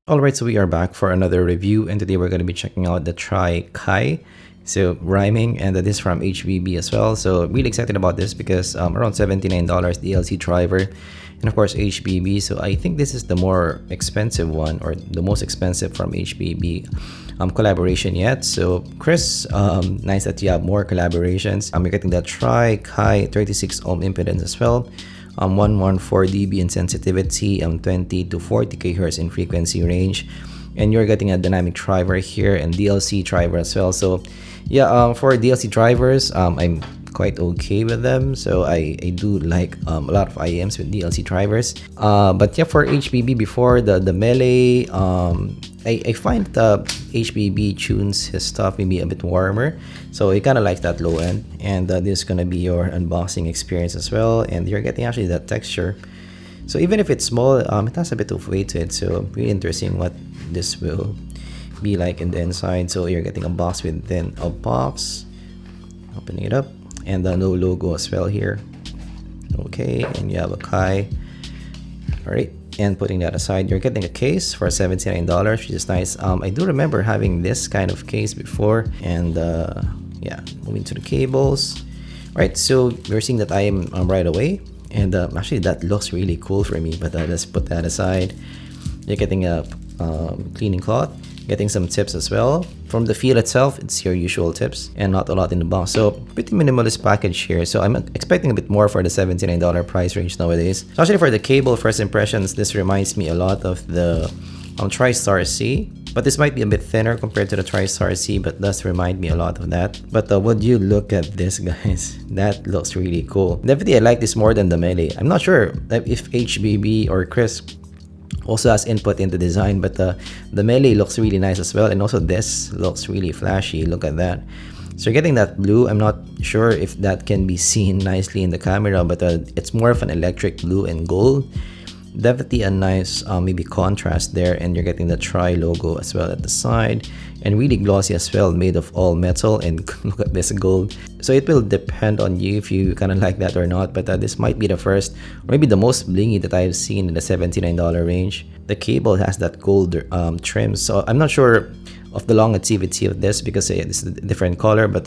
Alright, so we are back for another review, and today we're going to be checking out the Tri-Kai. So rhyming, and that is from HBB as well. So really excited about this because around $79 DLC driver, and of course HBB. So I think this is the more expensive one, or the most expensive from HBB collaboration yet. So Chris, nice that you have more collaborations. You're getting the Tri-Kai 36 ohm impedance as well. 114 dB in sensitivity, 20 to 40 kHz in frequency range, and you're getting a dynamic driver here and DLC driver as well. So yeah, for DLC drivers, I'm quite okay with them. So I do like a lot of IEMs with DLC drivers. But yeah, for HBB before the Mele, I find the HBB tunes his stuff maybe a bit warmer, so I kind of like that low end. And this is gonna be your unboxing experience as well, and you're getting actually that texture. So even if it's small, it has a bit of weight to it, so really interesting what this will be like in the inside. So you're getting a box within a box, opening it up, and the no logo as well here. Okay, and you have a Kai. All right, and putting that aside, you're getting a case for $79, which is nice. I do remember having this kind of case before. And yeah, moving to the cables. All right, so we're seeing that I am right away, and actually that looks really cool for me, but let's put that aside. You're getting a cleaning cloth, getting some tips as well. From the feel itself, it's your usual tips and not a lot in the box, so pretty minimalist package here. So I'm expecting a bit more for the $79 price range nowadays. So actually for the cable, first impressions, this reminds me a lot of the TriStar C, but this might be a bit thinner compared to the TriStar C, but does remind me a lot of that. But would you look at this, guys? That looks really cool. Definitely I like this more than the Mele. I'm not sure if HBB or Chris also has input in the design, but the Mele looks really nice as well, and also this looks really flashy. Look at that. So you're getting that blue. I'm not sure if that can be seen nicely in the camera, but it's more of an electric blue and gold. Definitely a nice maybe contrast there, and you're getting the Tri logo as well at the side, and really glossy as well, made of all metal. And look at this gold. So it will depend on you if you kind of like that or not, but this might be the first, or maybe the most blingy that I've seen in the $79 range. The cable has that gold trim, so I'm not sure of the longevity of this because this is a different color, but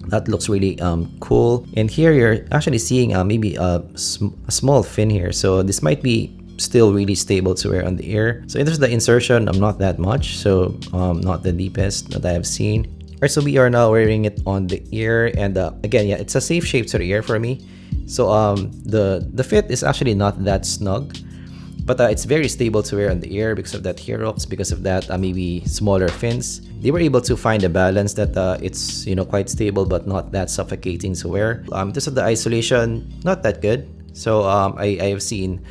that looks really cool. And here you're actually seeing maybe a small fin here, so this might be still really stable to wear on the ear. So in terms of the insertion, I'm not that much, so not the deepest that I have seen. Alright, so we are now wearing it on the ear, and again, yeah, it's a safe shape to the ear for me. So the fit is actually not that snug, but it's very stable to wear on the ear because of that hair hooks, because of that maybe smaller fins. They were able to find a balance that it's quite stable but not that suffocating to wear. In terms of the isolation, not that good. So I have seen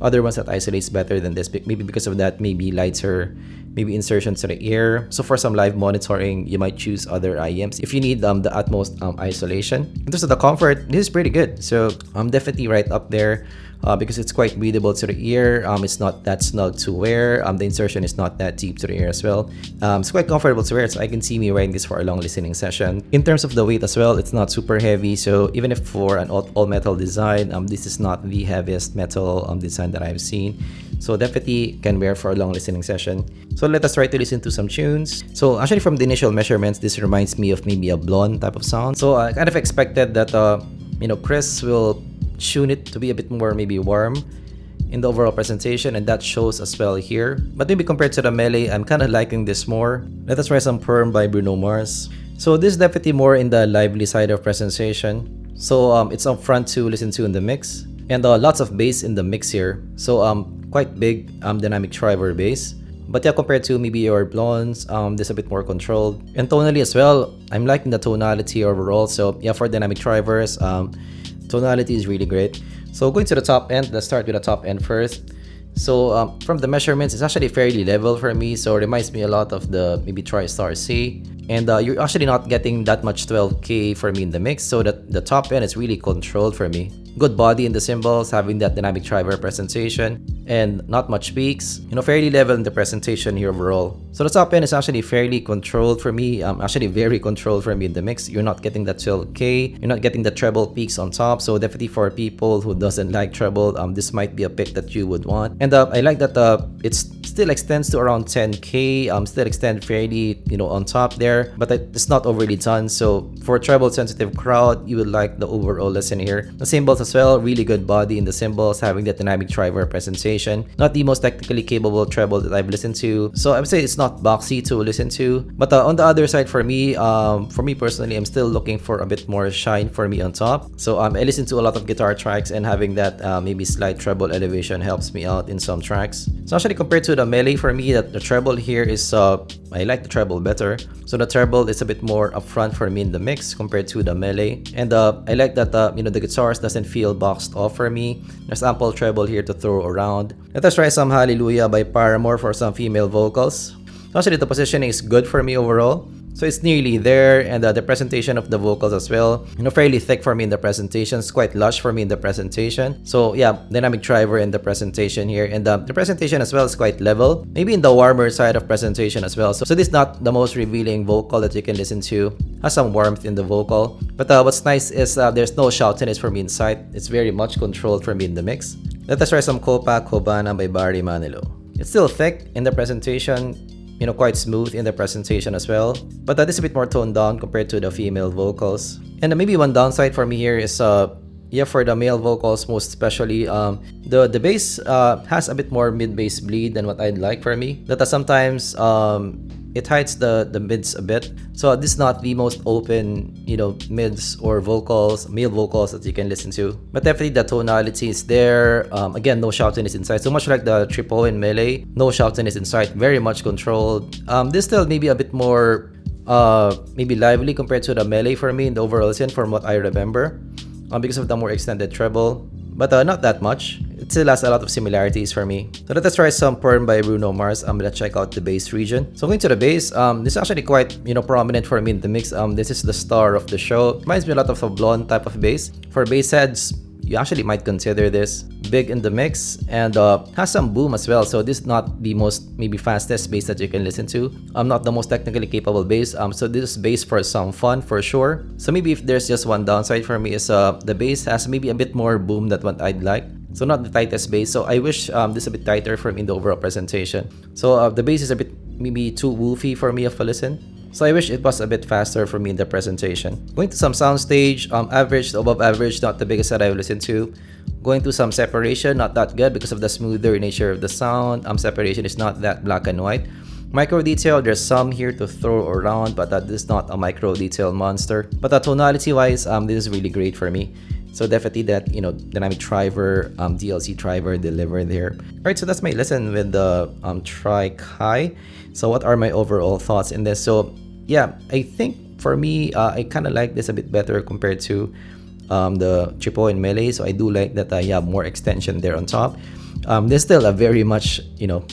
other ones that isolates better than this, maybe because of that maybe lighter maybe insertions to the ear. So for some live monitoring, you might choose other IEMs if you need the utmost isolation. In terms of the comfort, this is pretty good. So I'm definitely right up there. Because it's quite breathable to the ear. It's not that snug to wear. The insertion is not that deep to the ear as well. It's quite comfortable to wear, so I can see me wearing this for a long listening session. In terms of the weight as well, it's not super heavy. So even if for an all metal design, this is not the heaviest metal design that I've seen. So definitely can wear for a long listening session. So let us try to listen to some tunes. So actually from the initial measurements, this reminds me of maybe a Blon type of sound. So I kind of expected that Chris will tune it to be a bit more maybe warm in the overall presentation, and that shows as well here. But maybe compared to the Mele, I'm kind of liking this more. Let us try some Perm by Bruno Mars. So this is definitely more in the lively side of presentation. So it's up front to listen to in the mix, and lots of bass in the mix here. So quite big dynamic driver bass. But yeah, compared to maybe your Blondes, this is a bit more controlled. And tonally as well, I'm liking the tonality overall. So yeah, for dynamic drivers, tonality is really great. So going to the top end, let's start with the top end first. So from the measurements, it's actually fairly level for me, so it reminds me a lot of the maybe TriStar C. And you're actually not getting that much 12K for me in the mix, so that the top end is really controlled for me. Good body in the cymbals, having that dynamic driver presentation. and not much peaks. Fairly level in the presentation here overall. So the top end is actually fairly controlled for me, actually very controlled for me in the mix. You're not getting that 12K, you're not getting the treble peaks on top. So definitely for people who doesn't like treble, this might be a pick that you would want. And I like that it still extends to around 10K, still extend fairly, on top there, but it's not overly done. So for a treble sensitive crowd, you would like the overall listen here. The cymbals as well, really good body in the cymbals, having the dynamic driver presentation. Not the most technically capable treble that I've listened to, so I would say it's not boxy to listen to. But on the other side, for me personally, I'm still looking for a bit more shine for me on top. So I listen to a lot of guitar tracks, and having that maybe slight treble elevation helps me out in some tracks. So actually, compared to the Mele, for me, that the treble here is I like the treble better. So the treble is a bit more upfront for me in the mix compared to the Mele, and I like that the guitars doesn't feel boxed off for me. There's ample treble here to throw around. Let us try some Hallelujah by Paramore for some female vocals. So actually, the positioning is good for me overall. So it's nearly there, and the presentation of the vocals as well, fairly thick for me in the presentation. It's quite lush for me in the presentation. So yeah, dynamic driver in the presentation here, and the presentation as well is quite level, maybe in the warmer side of presentation as well. So this is not the most revealing vocal that you can listen to. Has some warmth in the vocal, but what's nice is there's no shoutiness for me inside. It's very much controlled for me in the mix. Let us try some Copa Cubana by Barry Manilow. It's still thick in the presentation, quite smooth in the presentation as well, but that is a bit more toned down compared to the female vocals. And maybe one downside for me here is for the male vocals, most especially, the bass has a bit more mid-bass bleed than what I'd like for me. That sometimes it hides the mids a bit. So this is not the most open, mids or vocals, male vocals that you can listen to. But definitely the tonality is there. Again, no shoutiness inside. So much like the Tripo and Mele, no shoutiness inside, very much controlled. This still maybe a bit more maybe lively compared to the Mele for me in the overall listen from what I remember, because of the more extended treble. But not that much. It still has a lot of similarities for me. So let us try some Perm by Bruno Mars. I'm gonna check out the bass region. So going to the bass, this is actually quite prominent for me in the mix. This is the star of the show. Reminds me a lot of a Blon type of bass. For bass heads, you actually might consider this. Big in the mix, and has some boom as well. So this is not the most maybe fastest bass that you can listen to. Not the most technically capable bass. So this is bass for some fun for sure. So maybe if there's just one downside for me is the bass has maybe a bit more boom than what I'd like. So not the tightest bass. So I wish this is a bit tighter for me in the overall presentation. So the bass is a bit maybe too woofy for me of a listen. So I wish it was a bit faster for me in the presentation. Going to some soundstage, average to above average, not the biggest that I've listened to. Going to some separation, not that good because of the smoother nature of the sound. Separation is not that black and white. Micro detail, there's some here to throw around, but that is not a micro detail monster. But tonality wise, this is really great for me. So definitely that, dynamic driver, DLC driver delivered there. Alright, so that's my listen with the Tri-Kai. So what are my overall thoughts in this? So yeah, I think for me, I kind of like this a bit better compared to the Tripo and Mele. So I do like that you have more extension there on top. There's still a very much,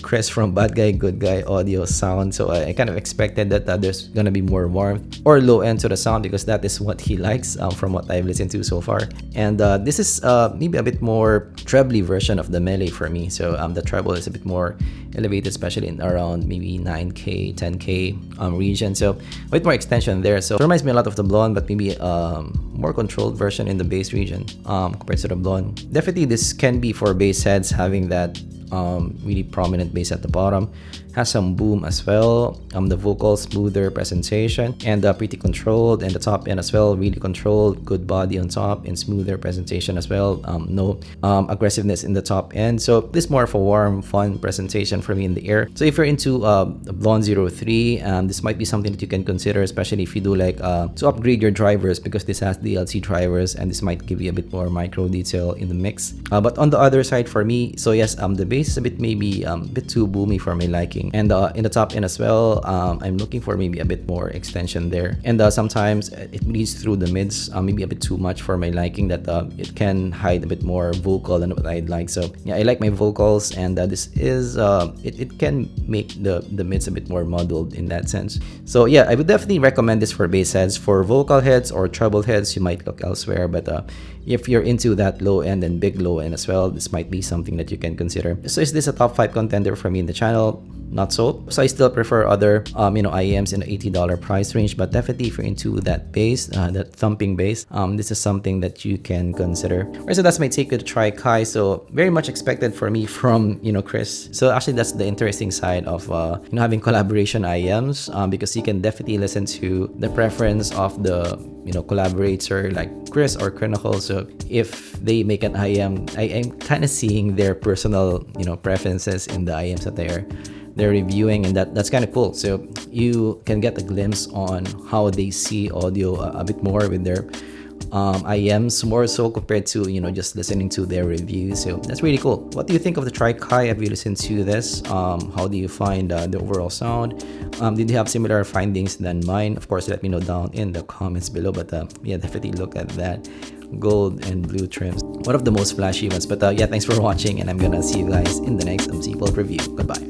Chris from Bad Guy, Good Guy audio sound. So I kind of expected that there's gonna be more warmth or low end to the sound because that is what he likes from what I've listened to so far. And this is maybe a bit more trebly version of the Mele for me. So the treble is a bit more elevated, especially in around maybe 9K, 10K region. So a bit more extension there. So it reminds me a lot of the Blon, but maybe more controlled version in the bass region compared to the Blon. Definitely this can be for bass heads, having that really prominent bass at the bottom. Has some boom as well. The vocal smoother presentation and pretty controlled, and the top end as well really controlled. Good body on top and smoother presentation as well. No aggressiveness in the top end. So this is more of a warm, fun presentation for me in the ear. So if you're into Blon 03, this might be something that you can consider, especially if you do like to upgrade your drivers, because this has DLC drivers and this might give you a bit more micro detail in the mix. But on the other side for me, so yes, the bass is a bit maybe a bit too boomy for my liking. liking. And in the top end as well, I'm looking for maybe a bit more extension there. And sometimes it bleeds through the mids, maybe a bit too much for my liking, that it can hide a bit more vocal than what I'd like. So yeah, I like my vocals, and this is it can make the mids a bit more muddled in that sense. So yeah, I would definitely recommend this for bass heads. For vocal heads or treble heads, you might look elsewhere, but if you're into that low end and big low end as well, this might be something that you can consider. So is this a top 5 contender for me in the channel? Not so. So I still prefer other IEMs in the $80 price range, but definitely if you're into that bass, that thumping bass, this is something that you can consider. Alright, so that's my take with the Tri-Kai. So very much expected for me from Chris. So actually that's the interesting side of having collaboration IEMs, because you can definitely listen to the preference of the collaborator like Chris or Chronicle. So if they make an IEM, I'm kind of seeing their personal preferences in the IEMs that they're reviewing, and that's kind of cool. So you can get a glimpse on how they see audio a bit more with their IEMs, more so compared to just listening to their reviews. So that's really cool. What do you think of the Tri-Kai? Have you listened to this? How do you find the overall sound? Did you have similar findings than mine? Of course, let me know down in the comments below. But yeah, definitely look at that gold and blue trims, one of the most flashy ones. But yeah, thanks for watching, and I'm gonna see you guys in the next zpolt review. Goodbye.